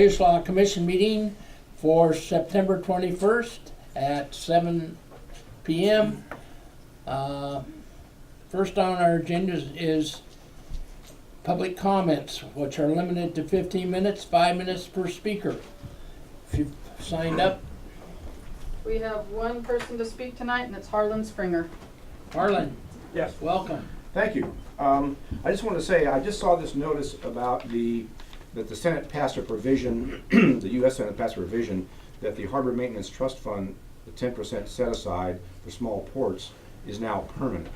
Use Law Commission meeting for September 21st at 7 p.m. First on our agenda is public comments, which are limited to 15 minutes, 5 minutes per speaker. If you've signed up, We have one person to speak tonight, and it's Harlan Springer. Harlan, Yes, welcome. thank you. I just want to say, I just saw this notice about that the Senate passed a provision, the U.S. Senate passed a provision that the Harbor Maintenance Trust Fund, the 10% set aside for small ports, is now permanent,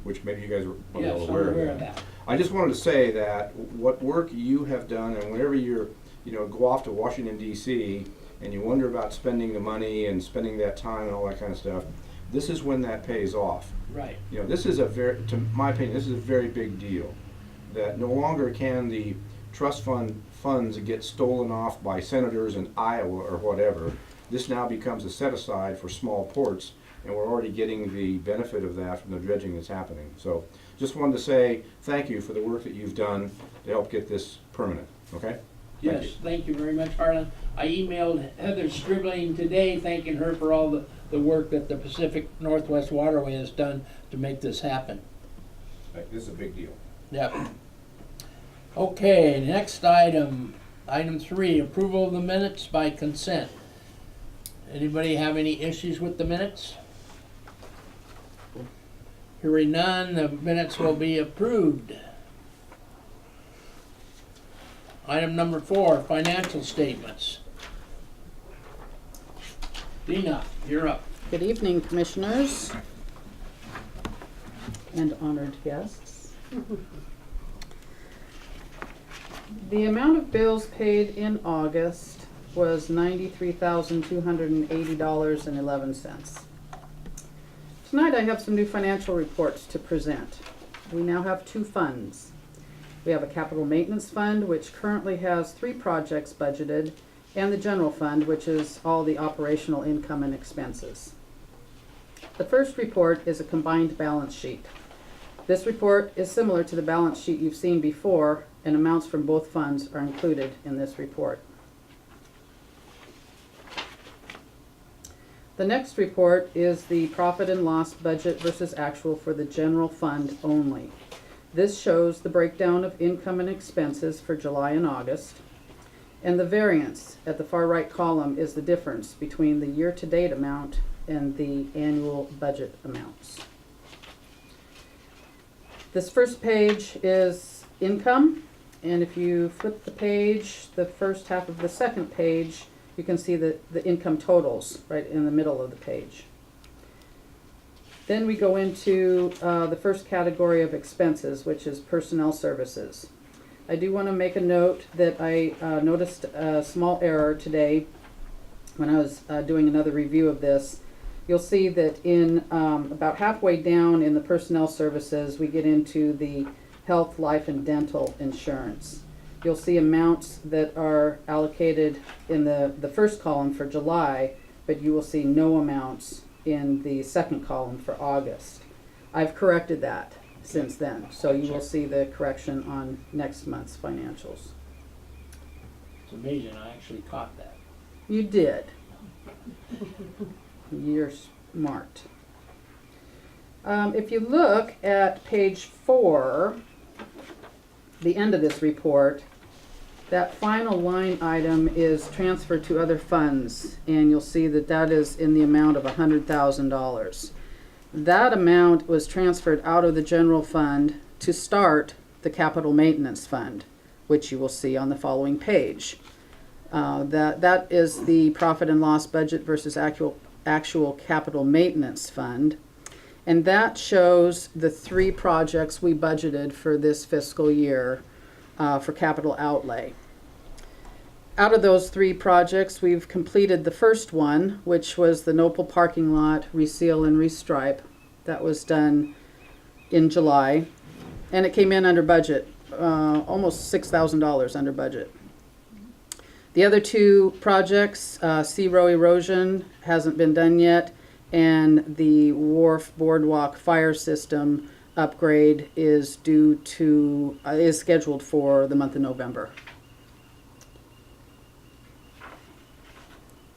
which maybe you guys are Yes, well I'm aware aware of of that. that. I just wanted to say that what work you have done, and whenever go off to Washington D.C. and you wonder about spending the money and spending that time and all that kind of stuff, this is when that pays off. Right. This is to my opinion, this is a very big deal. That no longer can the trust funds get stolen off by senators in Iowa or whatever. This now becomes a set aside for small ports, and we're already getting the benefit of that from the dredging that's happening. So just wanted to say thank you for the work that you've done to help get this permanent, okay? Yes, thank you very much, Harlan. I emailed Heather Stribling today, thanking her for all the work that the Pacific Northwest Waterway has done to make this happen. This is a big deal. Yep. Okay, next item, item 3, approval of the minutes by consent. Anybody have any issues with the minutes? Hearing none, the minutes will be approved. Item number 4, financial statements. Dina, you're up. Good evening, Commissioners and honored guests. The amount of bills paid in August was $93,280.11. Tonight I have some new financial reports to present. We now have 2 funds. We have a capital maintenance fund, which currently has 3 projects budgeted, and the general fund, which is all the operational income and expenses. The first report is a combined balance sheet. This report is similar to the balance sheet you've seen before, and amounts from both funds are included in this report. The next report is the profit and loss budget versus actual for the general fund only. This shows the breakdown of income and expenses for July and August, and the variance at the far right column is the difference between the year-to-date amount and the annual budget amounts. This first page is income, and if you flip the page, the first half of the second page, you can see the income totals right in the middle of the page. Then we go into the first category of expenses, which is personnel services. I do want to make a note that I noticed a small error today when I was doing another review of this. You'll see that in about halfway down in the personnel services, we get into the health, life, and dental insurance. You'll see amounts that are allocated in the first column for July, but you will see no amounts in the second column for August. I've corrected that since then, so you will see the correction on next month's financials. It's amazing, I actually caught that. You did. You're smart. If you look at page 4, the end of this report, that final line item is transferred to other funds, and you'll see that that is in the amount of $100,000. That amount was transferred out of the general fund to start the capital maintenance fund, which you will see on the following page. That is the profit and loss budget versus actual capital maintenance fund. And that shows the 3 projects we budgeted for this fiscal year for capital outlay. Out of those 3 projects, we've completed the first one, which was the Nopal parking lot reseal and restripe. That was done in July, and it came in under budget, almost $6,000 under budget. The other 2 projects, Sea Row erosion hasn't been done yet, and the wharf boardwalk fire system upgrade is scheduled for the month of November.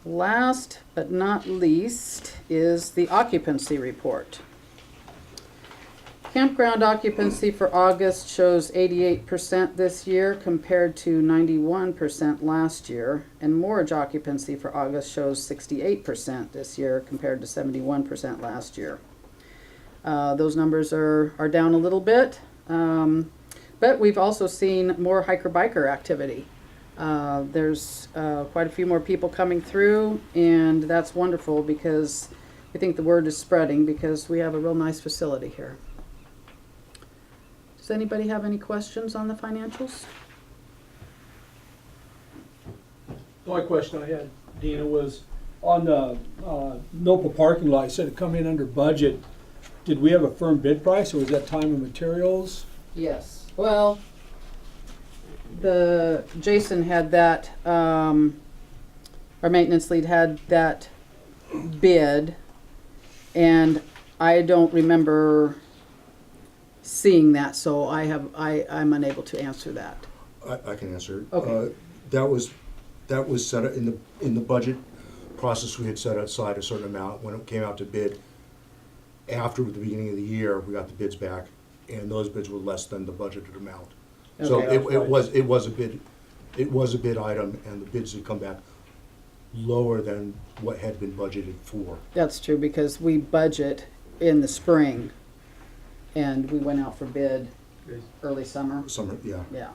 Last but not least is the occupancy report. Campground occupancy for August shows 88% this year compared to 91% last year, and moorage occupancy for August shows 68% this year compared to 71% last year. Those numbers are down a little bit, but we've also seen more hiker-biker activity. There's quite a few more people coming through, and that's wonderful because we think the word is spreading because we have a real nice facility here. Does anybody have any questions on the financials? The only question I had, Dina, was on the Nopa parking lot. You said it come in under budget. Did we have a firm bid price, or was that time and materials? Yes. Well, Jason had that, our maintenance lead had that bid, and I don't remember seeing that, so I'm unable to answer that. I can answer. Okay. That was set in the budget process. We had set aside a certain amount. When it came out to bid, after the beginning of the year, we got the bids back, and those bids were less than the budgeted amount. So Okay. it was a bid item, and the bids had come back lower than what had been budgeted for. That's true, because we budget in the spring, and we went out for bid early summer. Summer, yeah. Yeah.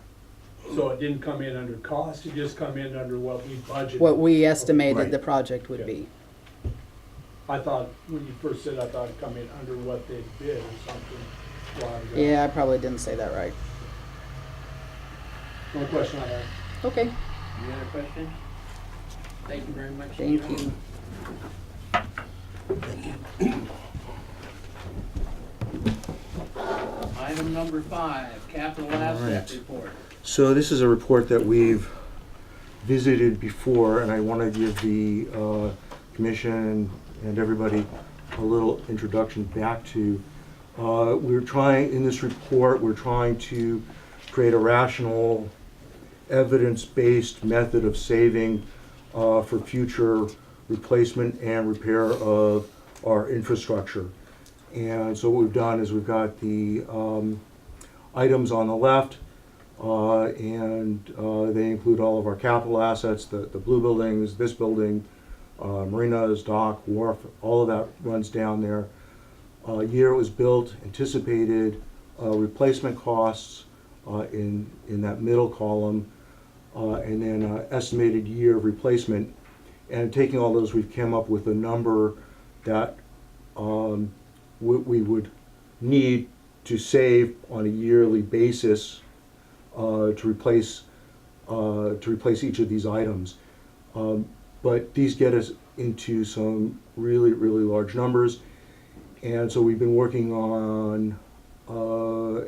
So it didn't come in under cost, it just come in under what we budgeted. What we estimated Right. the project would Yeah. be. I thought, when you first said, I thought it come in under what they bid or something a while ago. Yeah, I probably didn't say that right. Only question I had. Okay, Any other questions? Thank you very much. thank Dina. you. Item number 5, capital asset right. report. So this is a report that we've visited before, and I want to give the commission and everybody a little introduction back to. We're trying, in this report, we're trying to create a rational, evidence-based method of saving for future replacement and repair of our infrastructure. And so what we've done is we've got the items on the left, and they include all of our capital assets, the blue buildings, this building, marinas, dock, wharf, all of that runs down there. Year it was built, anticipated replacement costs in that middle column, and then estimated year of replacement. And taking all those, we've come up with a number that we would need to save on a yearly basis to replace each of these items. But these get us into some really, really large numbers. And so we've been working on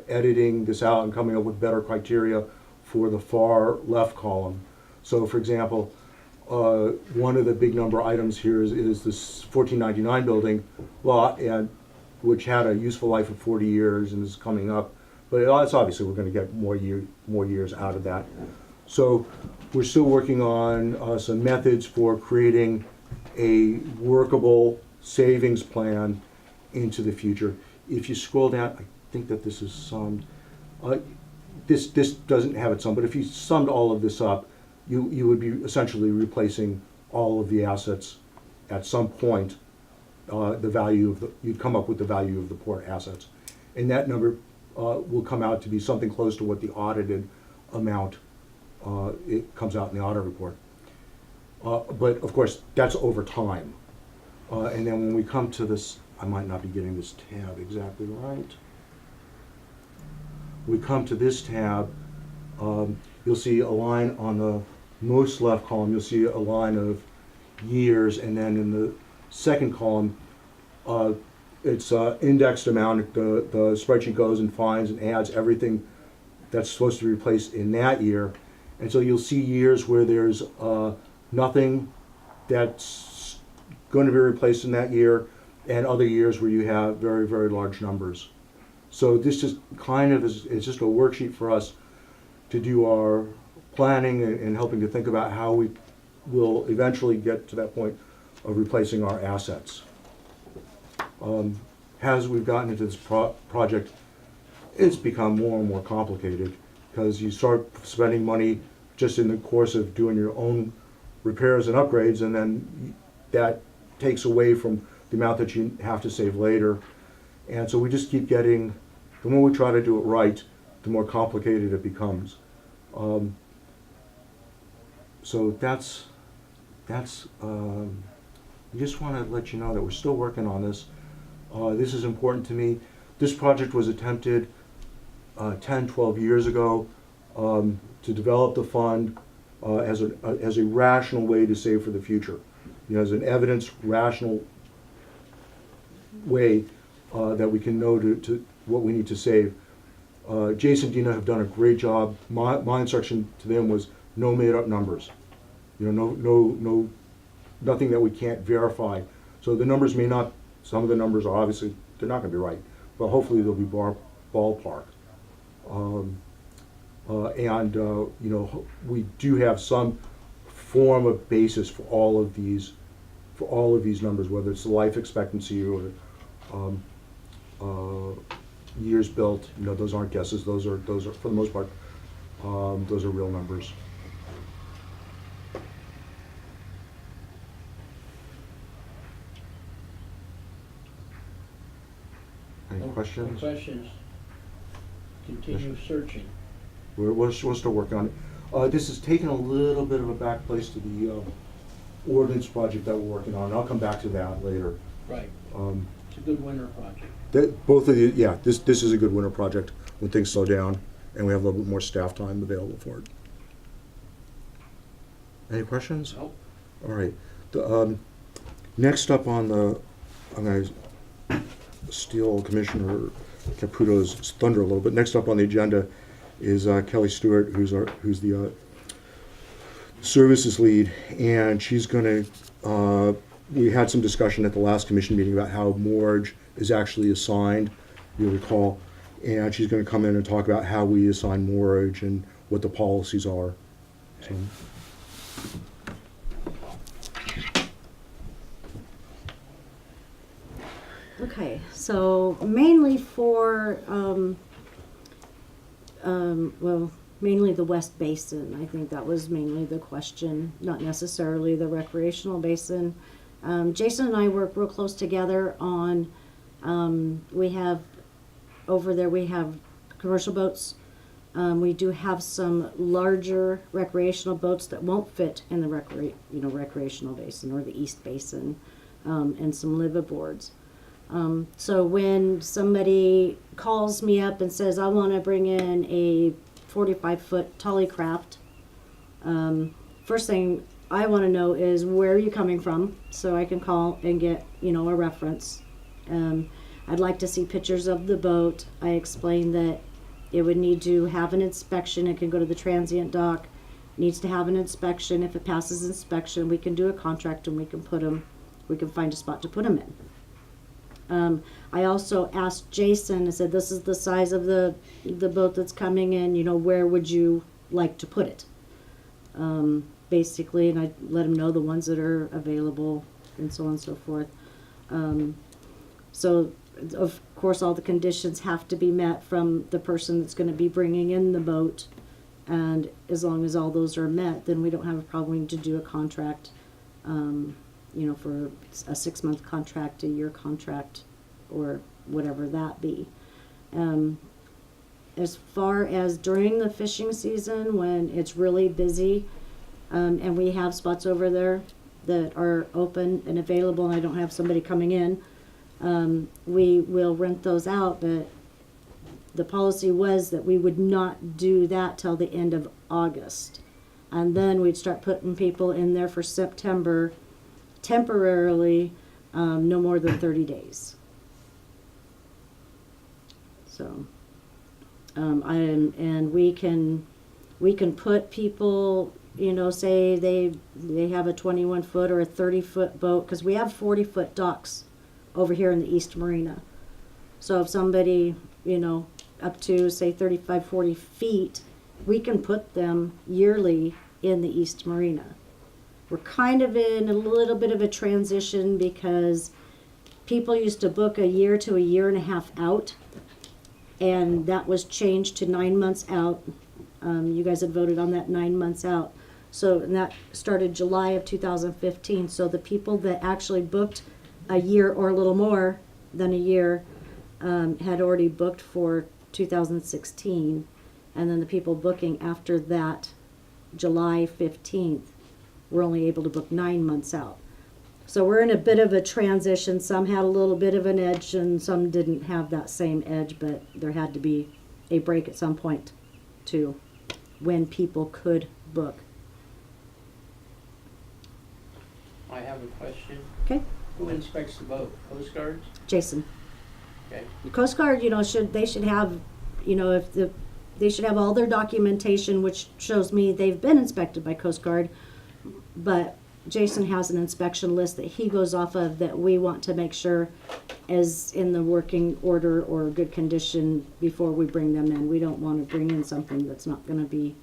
editing this out and coming up with better criteria for the far left column. So for example, one of the big number items here is this 1499 building lot, and which had a useful life of 40 years and is coming up. But it's obviously we're going to get more years out of that. So we're still working on some methods for creating a workable savings plan into the future. If you scroll down, I think that this is summed. This doesn't have it summed, but if you summed all of this up, you would be essentially replacing all of the assets at some point. You'd come up with the value of the port assets, and that number will come out to be something close to what the audited amount it comes out in the audit report. But of course, that's over time. And then when we come to this, I might not be getting this tab exactly right. We come to this tab, you'll see a line on the most left column, you'll see a line of years, and then in the second column, it's indexed amount. The spreadsheet goes and finds and adds everything that's supposed to be replaced in that year. And so you'll see years where there's nothing that's going to be replaced in that year, and other years where you have very, very large numbers. So this is kind of it's just a worksheet for us to do our planning and helping to think about how we we'll eventually get to that point of replacing our assets. As we've gotten into this project, it's become more and more complicated, because you start spending money just in the course of doing your own repairs and upgrades, and then that takes away from the amount that you have to save later. And so we just keep getting, the more we try to do it right, the more complicated it becomes. So that's, we just want to let you know that we're still working on this. This is important to me. This project was attempted 10, 12 years ago to develop the fund as a rational way to save for the future. You know, as an evidence rational way that we can know to what we need to save. Jason and Dina have done a great job. My instruction to them was no made up numbers. You know, nothing that we can't verify. So the numbers may not, some of the numbers are obviously, they're not gonna be right, but hopefully they'll be ballpark. You know, we do have some form of basis for all of these numbers, whether it's the life expectancy or years built. You know, those aren't guesses. Those are for the most part, those are real numbers. Any questions? Questions? Continue searching. We're still working on it. This has taken a little bit of a back place to the ordinance project that we're working on. I'll come back to that later. Right. It's a good winter project. Both of you, yeah, this is a good winter project when things slow down and we have a little bit more staff time available for it. Any questions? Nope. All right. Next up on the, I'm going to steal Commissioner Caputo's thunder a little bit. Next up on the agenda is Kelly Stewart, who's the services lead, and she's going to. We had some discussion at the last commission meeting about how Morge is actually assigned, you'll recall, and she's going to come in and talk about how we assign Morge and what the policies are. So. Okay, so mainly for, mainly the West Basin. I think that was mainly the question, not necessarily the recreational basin. Jason and I work real close together on, we have commercial boats. We do have some larger recreational boats that won't fit in the recreational basin or the East Basin, and some liveaboards. So when somebody calls me up and says, I want to bring in a 45-foot Tollycraft, first thing I want to know is where are you coming from, so I can call and get, a reference. I'd like to see pictures of the boat. I explained that it would need to have an inspection. It can go to the transient dock. It needs to have an inspection. If it passes inspection, we can do a contract and we can find a spot to put them in. I also asked Jason, I said, this is the size of the boat that's coming in, where would you like to put it? Basically, and I let him know the ones that are available and so on and so forth. So, of course, all the conditions have to be met from the person that's going to be bringing in the boat. And as long as all those are met, then we don't have a problem to do a contract, for a 6-month contract, a year contract, or whatever that be. As far as during the fishing season, when it's really busy, and we have spots over there that are open and available and I don't have somebody coming in, we will rent those out, but the policy was that we would not do that till the end of August. And then we'd start putting people in there for September, temporarily, no more than 30 days. So, and we can put people, say they have a 21-foot or a 30-foot boat, because we have 40-foot docks over here in the East Marina. So if somebody, up to say 35, 40 feet, we can put them yearly in the East Marina. We're kind of in a little bit of a transition because people used to book a year to a year and a half out, and that was changed to 9 months out. You guys had voted on that 9 months out. So, and that started July of 2015. So the people that actually booked a year or a little more than a year had already booked for 2016. And then the people booking after that, July 15th, were only able to book 9 months out. So we're in a bit of a transition. Some had a little bit of an edge and some didn't have that same edge, but there had to be a break at some point to when people could book. I have a question. Okay, Who inspects the boat? Coast Guard? Jason. Okay. The Coast Guard, they should have, they should have all their documentation, which shows me they've been inspected by Coast Guard. But Jason has an inspection list that he goes off of that we want to make sure is in the working order or good condition before we bring them in. We don't want to bring in something that's not going to be,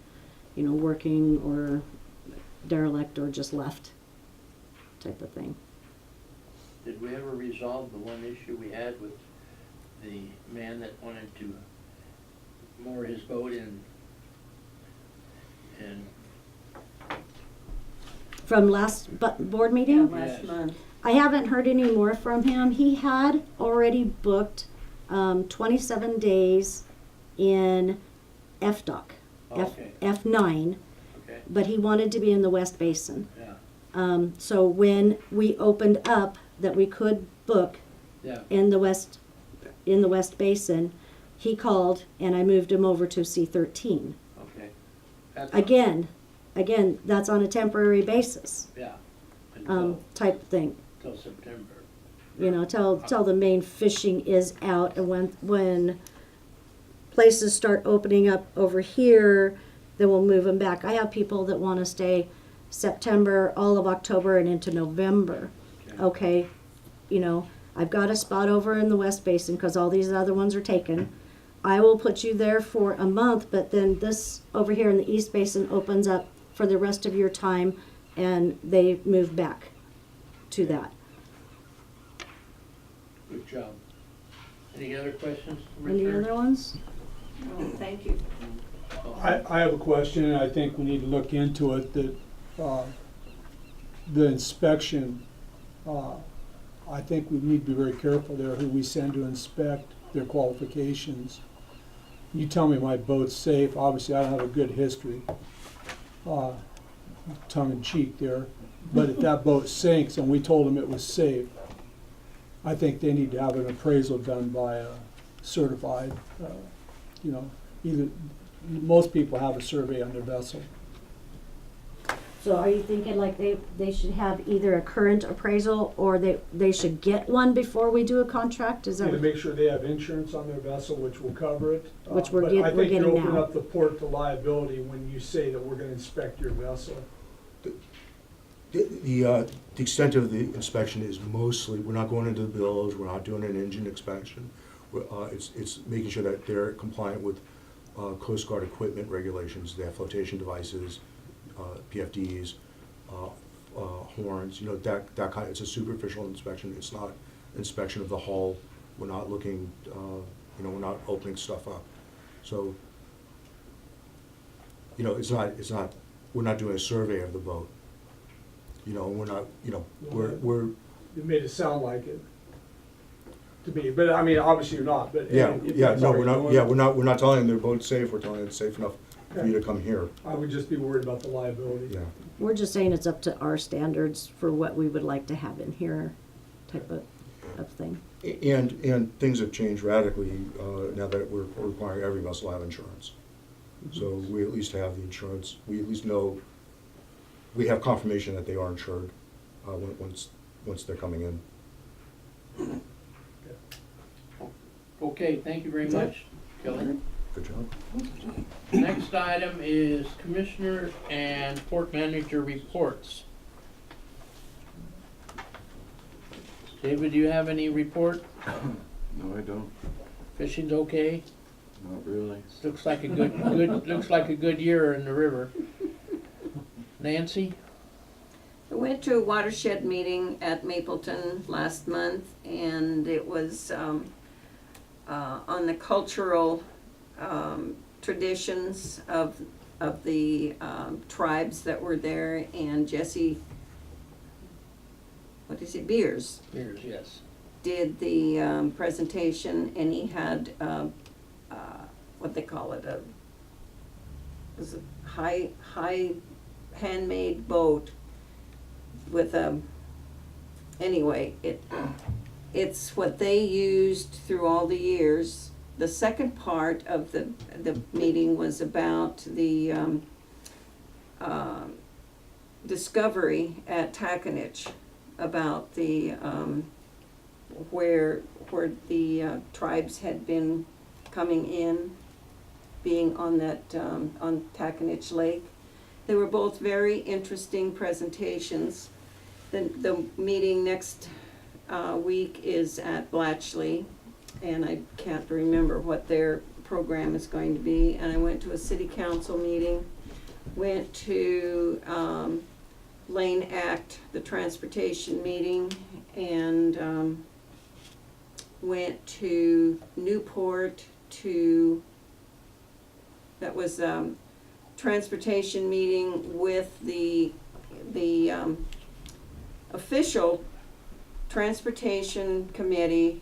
working or derelict or just left type of thing. Did we ever resolve the one issue we had with the man that wanted to moor his boat in? From last board meeting? Last month. I haven't heard any more from him. He had already booked 27 days in FDOC, Okay. F9, Okay, but he wanted to be in the West Basin. yeah, So when we opened up that we could book yeah, in the West Basin, he called and I moved him over to C13. okay. That's- Again, that's on a temporary basis, Yeah, until type thing. September. Till the main fishing is out, and when places start opening up over here, then we'll move them back. I have people that want to stay September, all of October, and into November. Okay, I've got a spot over in the West Basin because all these other ones are taken. I will put you there for a month, but then this over here in the East Basin opens up for the rest of your time, and they move back to that. Good job. Any other questions? Any Richard? other ones? Oh, thank you. I have a question, and I think we need to look into it, that the inspection, I think we need to be very careful there who we send to inspect, their qualifications. You tell me my boat's safe, obviously I don't have a good history, tongue in cheek there, but if that boat sinks and we told them it was safe, I think they need to have an appraisal done by a certified, either, most people have a survey on their vessel. So are you thinking like they should have either a current appraisal or they should get one before we do a contract? Is that And to what? make sure they have insurance on their vessel, which will cover it. Which we're But get- I we're think you getting open now. up the port to liability when you say that we're gonna inspect your vessel. The extent of the inspection is mostly, we're not going into the bilge, we're not doing an engine inspection. It's making sure that they're compliant with Coast Guard equipment regulations, they have flotation devices, PFDs, horns, that kind, it's a superficial inspection, it's not inspection of the hull. We're not looking, we're not opening stuff up. So, it's not, we're not doing a survey of the boat. We're not, we're, You made it sound like it to me, but I mean, obviously you're not, but. yeah, if yeah, that's no, how we're you're not, doing yeah, it, we're not telling them their boat's safe, we're telling them it's safe enough for you to come here, I would just be worried about the liability. yeah. We're just saying it's up to our standards for what we would like to have in here, type of thing. And things have changed radically now that we're requiring every vessel to have insurance. So we at least have the insurance, we at least know, we have confirmation that they are insured once they're coming in. Okay, thank you very much, Kelly. Good job. Next item is Commissioner and Port Manager reports. David, do you have any report? No, I don't. Fishing's okay? Not really. Looks like a looks like a good year in the river. Nancy? I went to a watershed meeting at Mapleton last month, and it was on the cultural traditions of the tribes that were there, and Jesse, Beers, Years, yes. did the presentation, and he had what they call it, it was a high handmade boat with anyway, it's what they used through all the years. The second part of the meeting was about the discovery at Taconich, about the where the tribes had been coming in, being on that on Taconich Lake. They were both very interesting presentations. The meeting next week is at Blatchley, and I can't remember what their program is going to be. And I went to a city council meeting, went to Lane Act, the transportation meeting, and went to Newport that was transportation meeting with the official transportation committee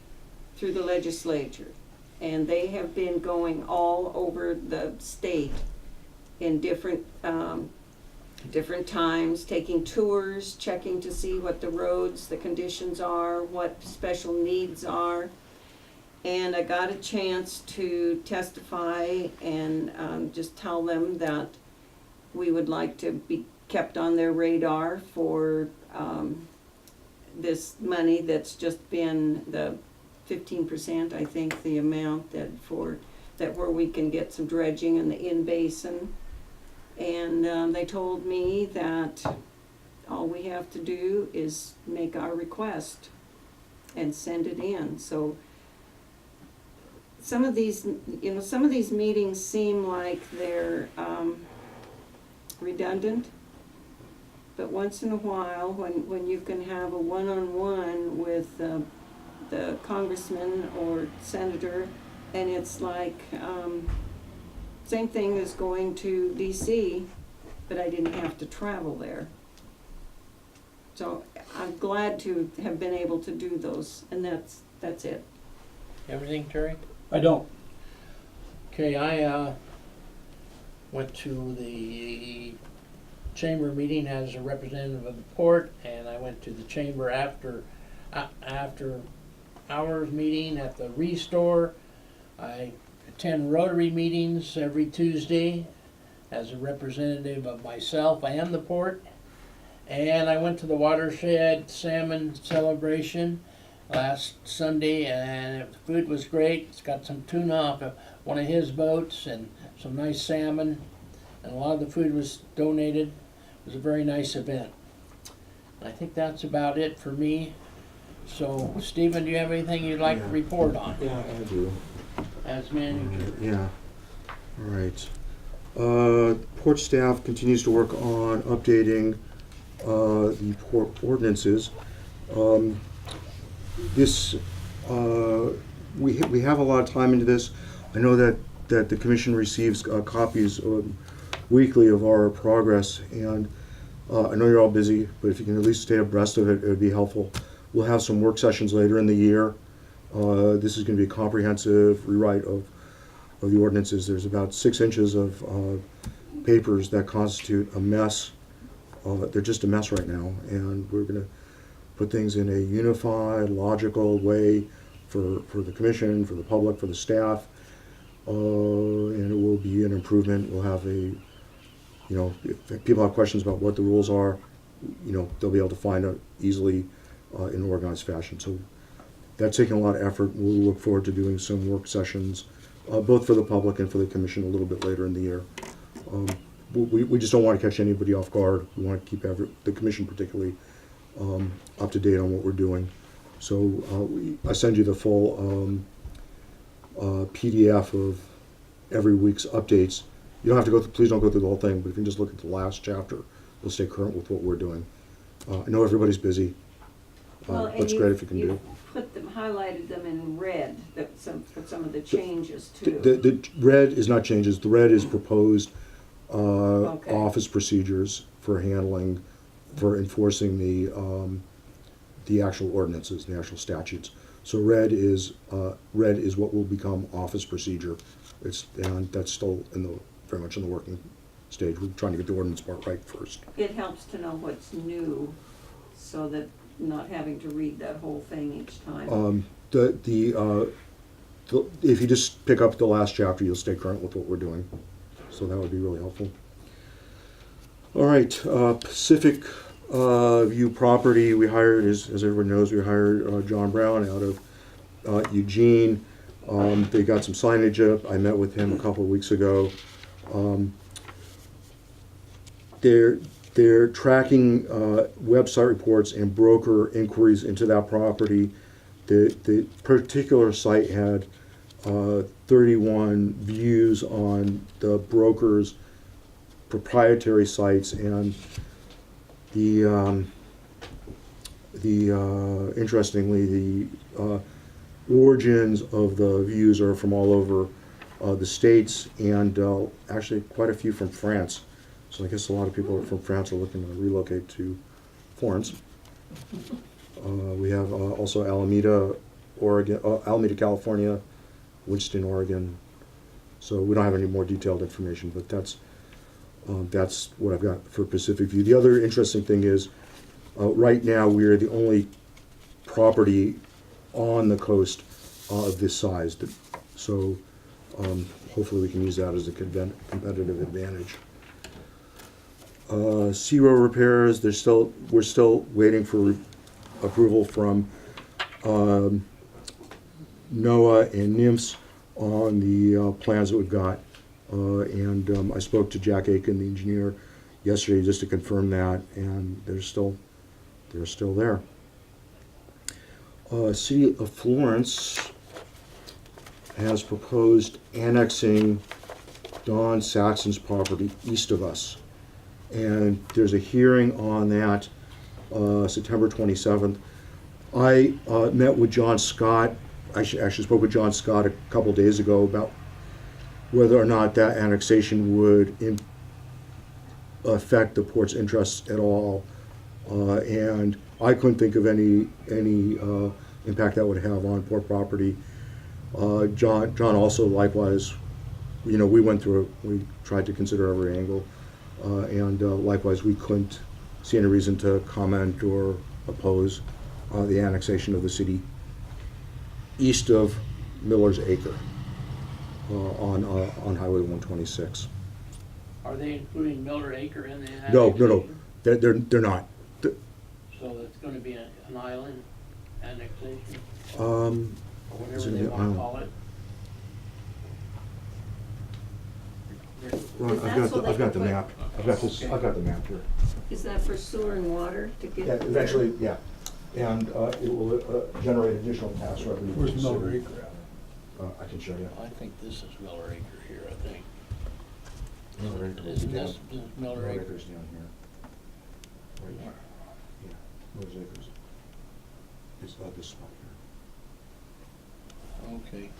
through the legislature. And they have been going all over the state in different times, taking tours, checking to see what the roads, the conditions are, what special needs are. And I got a chance to testify and just tell them that we would like to be kept on their radar for this money that's just been the 15%, I think, the amount that where we can get some dredging in the in-basin. And they told me that all we have to do is make our request and send it in. So some of these meetings seem like they're redundant, but once in a while, when you can have a one-on-one with the congressman or senator, and it's like same thing as going to DC, but I didn't have to travel there. So I'm glad to have been able to do those, and that's it. Everything, Terry? I don't. Okay, I went to the chamber meeting as a representative of the port, and I went to the chamber after hours meeting at the Restore. I attend Rotary meetings every Tuesday as a representative of myself and the port. And I went to the watershed salmon celebration last Sunday, and the food was great. It's got some tuna off of one of his boats and some nice salmon, and a lot of the food was donated. It was a very nice event. I think that's about it for me. So, Stephen, do you have anything you'd like to report on Yeah, I do. as manager? Yeah. All right. Port staff continues to work on updating the port ordinances. We have a lot of time into this. I know that the commission receives copies weekly of our progress, and I know you're all busy, but if you can at least stay abreast of it, it would be helpful. We'll have some work sessions later in the year. This is going to be a comprehensive rewrite of the ordinances. There's about 6 inches of papers that constitute a mess. They're just a mess right now, and we're going to put things in a unified, logical way for the commission, for the public, for the staff, and it will be an improvement. We'll have if people have questions about what the rules are, they'll be able to find out easily in an organized fashion. So that's taking a lot of effort. We'll look forward to doing some work sessions, both for the public and for the commission a little bit later in the year. We just don't want to catch anybody off guard. We want to keep the commission particularly up to date on what we're doing. So I send you the full PDF of every week's updates. You don't have to please don't go through the whole thing, but if you can just look at the last chapter, you'll stay current with what we're doing. I know everybody's busy, Well, but and it's great if you can do it. highlighted them in red, for some of the changes The, too. the red is not changes, the red is proposed, Okay. office procedures for handling, for enforcing the actual ordinances, the actual statutes. So red is what will become office procedure. And that's still very much in the working stage. We're trying to get the ordinance part right first. It helps to know what's new, so that not having to read that whole thing each time. If you just pick up the last chapter, you'll stay current with what we're doing. So that would be really helpful. All right, Pacific View Property, we hired, as everyone knows, we hired John Brown out of Eugene. They got some signage up. I met with him a couple of weeks ago. They're tracking website reports and broker inquiries into that property. The particular site had 31 views on the broker's proprietary sites, and interestingly, the origins of the views are from all over the States, and actually quite a few from France. So I guess a lot of people from France are looking to relocate to Florence. We have also Alameda, Oregon, Alameda, California, Winston, Oregon. So we don't have any more detailed information, but that's what I've got for Pacific View. The other interesting thing is, right now we are the only property on the coast of this size. So hopefully we can use that as a competitive advantage. Sea-Row repairs, we're still waiting for approval from NOAA and NIMS on the plans that we've got. And I spoke to Jack Aiken, the engineer, yesterday just to confirm that, and they're still there. City of Florence has proposed annexing Don Saxon's property east of us. And there's a hearing on that September 27th. I met with John Scott. I actually spoke with John Scott a couple days ago about whether or not that annexation would affect the port's interests at all. And I couldn't think of any impact that would have on port property. John also likewise, we tried to consider every angle. And likewise, we couldn't see any reason to comment or oppose the annexation of the city east of Miller's Acre on Highway 126. Are they including Miller Acre in the No, annexation? they're not. So it's gonna be an island annexation, It's or whatever gonna they be an wanna island. call it? Ron, Is that so they I've got can the put- map. I've got the map here. Is that for sewer and water to get? Yeah, eventually, yeah. And it will generate additional tax revenue. for Where's the Miller city. Acre at? I can show you. I think this is Miller Acre here, I think. Miller Acre is Isn't down- this Miller Miller Acre? Acre's down here. Right here. Yeah, Miller's Acres. It's about this spot here. Okay.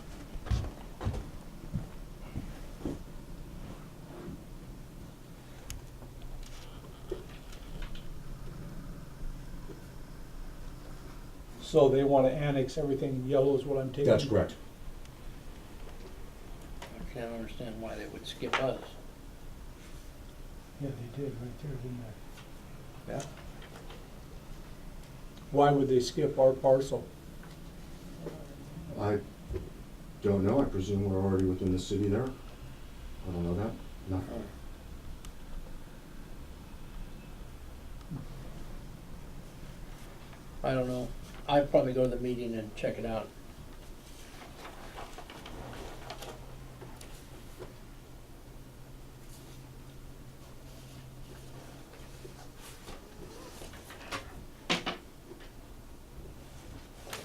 So they wanna annex everything in yellow is what I'm taking? That's correct. I can't understand why they would skip us. Yeah, they did right there, didn't they? Yeah. Why would they skip our parcel? I don't know. I presume we're already within the city there. I don't know that. No. I don't know. I'd probably go to the meeting and check it out.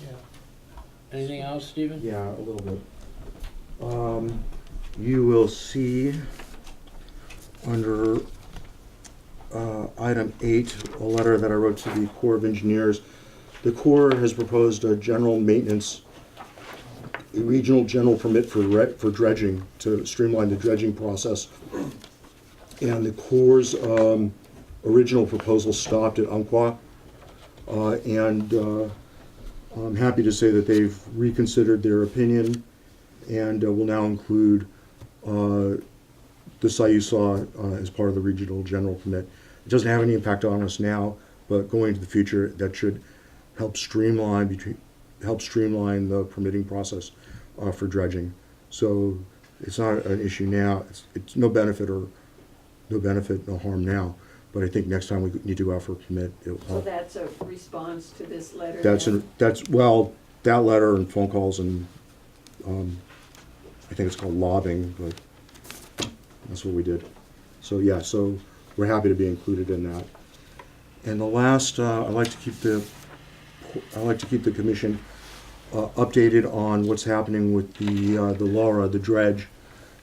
Yeah. Anything else, Stephen? Yeah, a little bit. You will see under item 8, a letter that I wrote to the Corps of Engineers. The Corps has proposed a general maintenance, a regional general permit for dredging, to streamline the dredging process. And the Corps' original proposal stopped at Umpqua. And I'm happy to say that they've reconsidered their opinion and will now include the site you saw as part of the regional general permit. It doesn't have any impact on us now, but going into the future, that should help streamline the permitting process for dredging. So it's not an issue now. It's no benefit, no harm now. But I think next time we need to go out for a permit, it will So help. that's a response to this letter? That's well, that letter and phone calls and I think it's called lobbying, but that's what we did. So yeah, so we're happy to be included in that. And the last, I like to keep the commission updated on what's happening with the LARA, the dredge,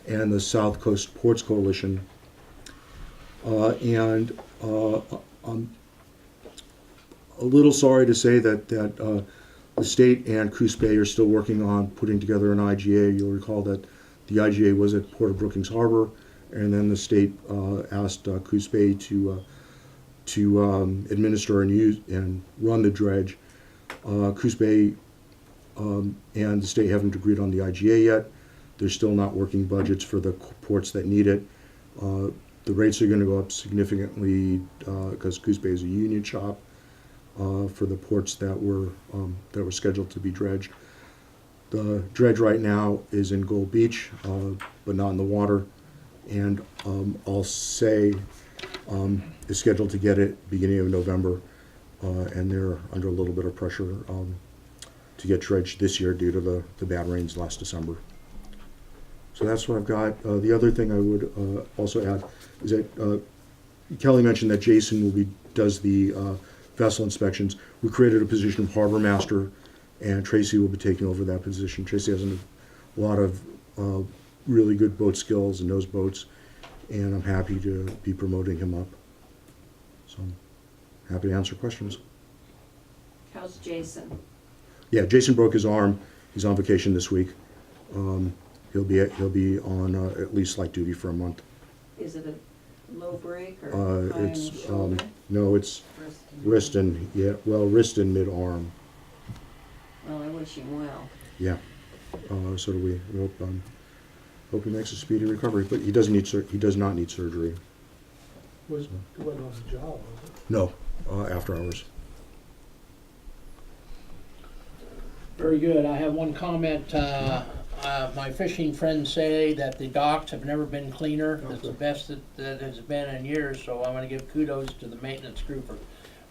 and the South Coast Ports Coalition. I'm a little sorry to say that the state and Coos Bay are still working on putting together an IGA. You'll recall that the IGA was at Port of Brookings Harbor, and then the state asked Coos Bay to administer and use and run the dredge. Coos Bay and the state haven't agreed on the IGA yet. They're still not working budgets for the ports that need it. The rates are going to go up significantly because Coos Bay is a union shop for the ports that were scheduled to be dredged. The dredge right now is in Gold Beach, but not in the water, and I'll say is scheduled to get it beginning of November, and they're under a little bit of pressure to get dredged this year due to the bad rains last December. So that's what I've got. The other thing I would also add is that Kelly mentioned that Jason does the vessel inspections. We created a position of harbor master, and Tracy will be taking over that position. Tracy has a lot of really good boat skills and knows boats, and I'm happy to be promoting him up. So I'm happy to answer questions. How's Jason? Yeah, Jason broke his arm. He's on vacation this week. He'll be on at least light duty for a month. Is it a low break or high on the It's shoulder? no, it's wrist and wrist and mid arm. Well, I wish him well. Yeah. So do we. We hope he makes a speedy recovery, but he does not need surgery. It wasn't on the job, was it? No, after hours. Very good. I have one comment. My fishing friends say that the docks have never been cleaner. It's the best that has been in years, so I want to give kudos to the maintenance crew for,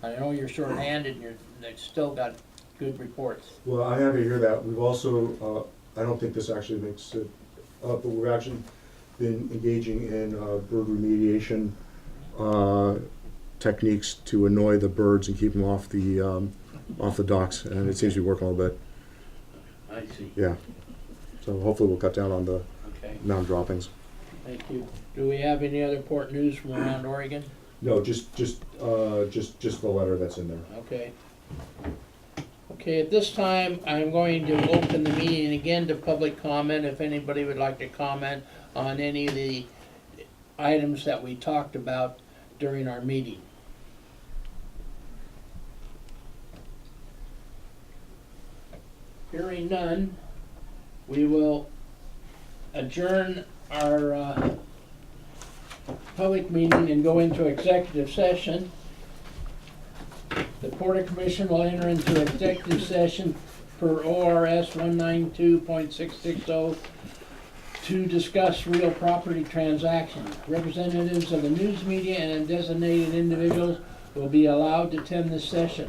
I know you're short-handed and they've still got good reports. Well, I'm happy to hear that. We've also, I don't think this actually makes it up, but we've actually been engaging in bird remediation techniques to annoy the birds and keep them off the docks, and it seems to be working a little bit. I see. Yeah. So hopefully we'll cut down on the Okay, amount of droppings. thank you. Do we have any other port news from around Oregon? No, just the letter that's in there. Okay. Okay, at this time, I'm going to open the meeting again to public comment, if anybody would like to comment on any of the items that we talked about during our meeting. Hearing none, we will adjourn our public meeting and go into executive session. The Port Commission will enter into executive session per ORS 192.660 to discuss real property transactions. Representatives of the news media and designated individuals will be allowed to attend this session.